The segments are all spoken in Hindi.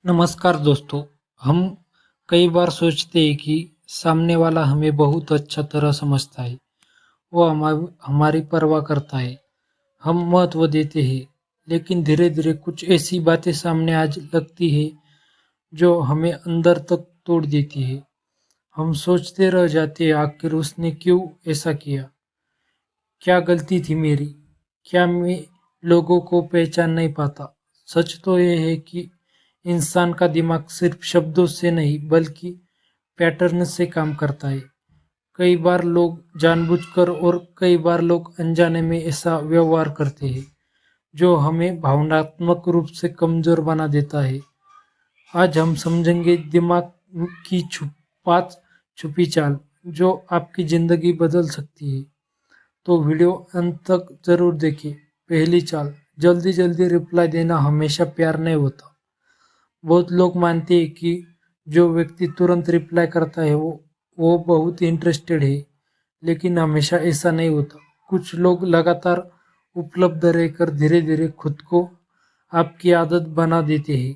नमस्कार दोस्तों। हम कई बार सोचते हैं कि सामने वाला हमें बहुत अच्छा तरह समझता है। वो हमारी परवाह करता है, हम महत्व देते हैं। लेकिन धीरे धीरे कुछ ऐसी बातें सामने आज लगती है जो हमें अंदर तक तोड़ देती है। हम सोचते रह जाते हैं, आखिर उसने क्यों ऐसा किया? क्या गलती थी मेरी? क्या मैं लोगों को पहचान नहीं पाता? सच तो यह है कि इंसान का दिमाग सिर्फ शब्दों से नहीं बल्कि पैटर्न से काम करता है। कई बार लोग जानबूझकर और कई बार लोग अनजाने में ऐसा व्यवहार करते हैं जो हमें भावनात्मक रूप से कमजोर बना देता है। आज हम समझेंगे दिमाग की पांच छुपी चाल जो आपकी जिंदगी बदल सकती है। तो वीडियो अंत तक जरूर देखिए। पहली चाल, जल्दी जल्दी रिप्लाई देना हमेशा प्यार नहीं होता। बहुत लोग मानते हैं कि जो व्यक्ति तुरंत रिप्लाई करता है वो बहुत इंटरेस्टेड है, लेकिन हमेशा ऐसा नहीं होता। कुछ लोग लगातार उपलब्ध रहकर धीरे धीरे खुद को आपकी आदत बना देते हैं।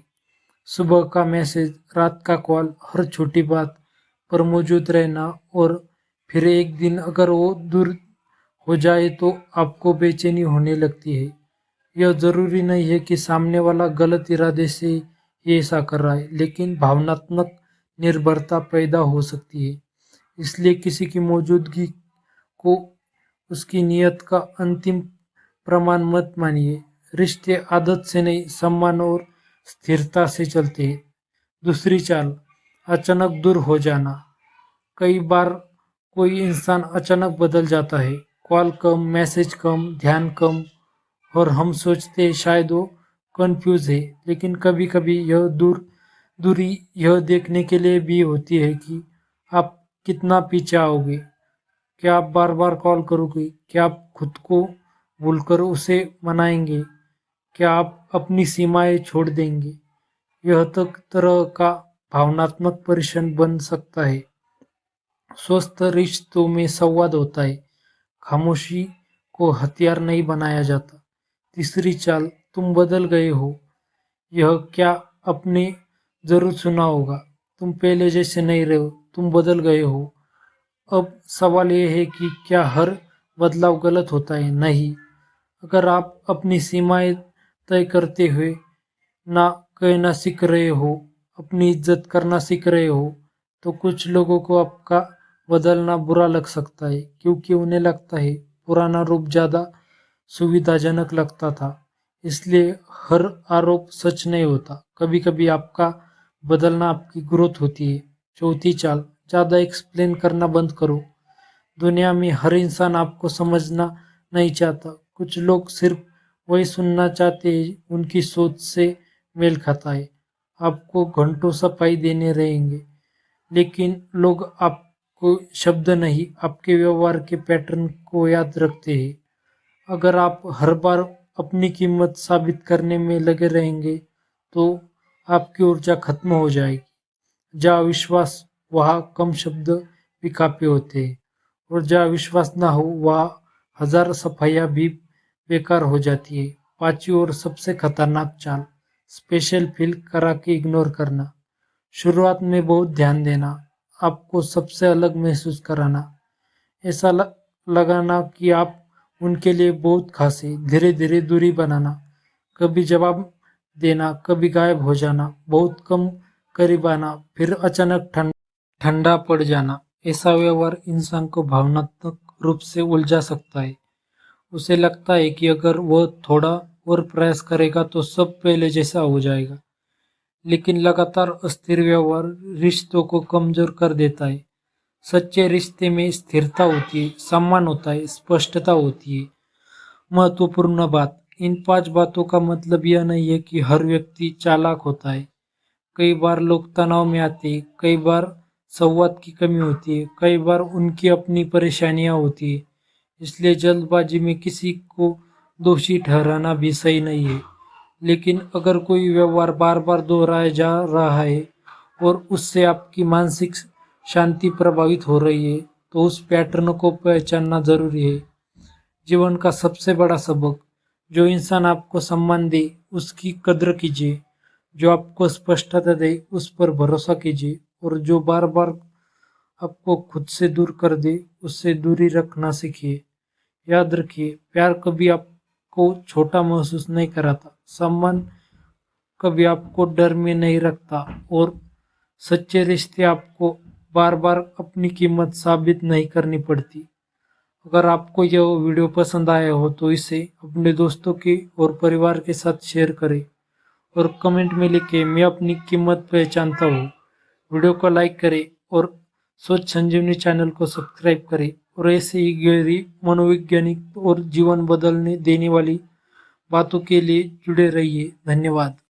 सुबह का मैसेज, रात का कॉल, हर छोटी बात पर मौजूद रहना, और फिर एक दिन अगर वो दूर हो जाए तो आपको बेचैनी होने लगती है। यह जरूरी नहीं है कि सामने वाला गलत इरादे से ये ऐसा कर रहा है, लेकिन भावनात्मक निर्भरता पैदा हो सकती है। इसलिए किसी की मौजूदगी को उसकी नीयत का अंतिम प्रमाण मत मानिए। रिश्ते आदत से नहीं, सम्मान और स्थिरता से चलते हैं। दूसरी चाल, अचानक दूर हो जाना। कई बार कोई इंसान अचानक बदल जाता है। कॉल कम, मैसेज कम, ध्यान कम, और हम सोचते हैं शायद वो कंफ्यूज है। लेकिन कभी कभी यह दूरी यह देखने के लिए भी होती है कि आप कितना पीछे आओगे। क्या आप बार बार कॉल करोगे? क्या आप खुद को भूलकर उसे मनाएंगे? क्या आप अपनी सीमाएं छोड़ देंगे? यह तक तरह का भावनात्मक परीक्षण बन सकता है। स्वस्थ रिश्तों में संवाद होता है, खामोशी को हथियार नहीं बनाया जाता। तीसरी चाल, तुम बदल गए हो। यह क्या आपने जरूर सुना होगा, तुम पहले जैसे नहीं रहे हो, तुम बदल गए हो। अब सवाल यह है कि क्या हर बदलाव गलत होता है? नहीं। अगर आप अपनी सीमाएं तय करते हुए ना कहना सीख रहे हो, अपनी इज्जत करना सीख रहे हो, तो कुछ लोगों को आपका बदलना बुरा लग सकता है, क्योंकि उन्हें लगता है पुराना रूप ज्यादा सुविधाजनक लगता था। इसलिए हर आरोप सच नहीं होता। कभी कभी आपका बदलना आपकी ग्रोथ होती है। चौथी चाल, ज्यादा एक्सप्लेन करना बंद करो। दुनिया में हर इंसान आपको समझना नहीं चाहता। कुछ लोग सिर्फ वही सुनना चाहते हैं उनकी सोच से मेल खाता है। आपको घंटों सफाई देने रहेंगे, लेकिन लोग आपको शब्द नहीं, आपके व्यवहार के पैटर्न को याद रखते हैं। अगर आप हर बार अपनी कीमत साबित करने में लगे रहेंगे तो आपकी ऊर्जा खत्म हो जाएगी। जहाँ विश्वास, वहाँ कम शब्द भी काफी होते हैं, और जहाँ विश्वास ना हो वहाँ हजार सफाइयाँ भी बेकार हो जाती है। पांचवी और सबसे खतरनाक चाल, स्पेशल फील करा के इग्नोर करना। शुरुआत में बहुत ध्यान देना, आपको सबसे अलग महसूस कराना, ऐसा लगाना कि आप उनके लिए बहुत खास है। धीरे धीरे दूरी बनाना, कभी जवाब देना, कभी गायब हो जाना, बहुत कम करीब आना, फिर अचानक ठंडा पड़ जाना। ऐसा व्यवहार इंसान को भावनात्मक रूप से उलझा सकता है। उसे लगता है कि अगर वह थोड़ा और प्रयास करेगा तो सब पहले जैसा हो जाएगा। लेकिन लगातार अस्थिर व्यवहार रिश्तों को कमजोर कर देता है। सच्चे रिश्ते में स्थिरता होती है, सम्मान होता है, स्पष्टता होती है। महत्वपूर्ण बात, इन पांच बातों का मतलब यह नहीं है कि हर व्यक्ति चालाक होता है। कई बार लोग तनाव में आते हैं, कई बार संवाद की कमी होती है, कई बार उनकी अपनी परेशानियां होती है। इसलिए जल्दबाजी में किसी को दोषी ठहराना भी सही नहीं है। लेकिन अगर कोई व्यवहार बार बार दोहराया जा रहा है और उससे आपकी मानसिक शांति प्रभावित हो रही है, तो उस पैटर्न को पहचानना जरूरी है। जीवन का सबसे बड़ा सबक, जो इंसान आपको सम्मान दे उसकी कद्र कीजिए, जो आपको स्पष्टता दे उस पर भरोसा कीजिए, और जो बार बार आपको खुद से दूर कर दे उससे दूरी रखना सीखिए। याद रखिए, प्यार कभी आपको छोटा महसूस नहीं कराता, सम्मान कभी आपको डर में नहीं रखता, और सच्चे रिश्ते आपको बार बार अपनी कीमत साबित नहीं करनी पड़ती। अगर आपको यह वीडियो पसंद आया हो तो इसे अपने दोस्तों के और परिवार के साथ शेयर करें, और कमेंट में लिखें, मैं अपनी कीमत पहचानता हूँ। वीडियो को लाइक करें और सोच संजीवनी चैनल को सब्सक्राइब करें, और ऐसे ही गहरी मनोवैज्ञानिक और जीवन बदलने देने वाली बातों के लिए जुड़े रहिए। धन्यवाद।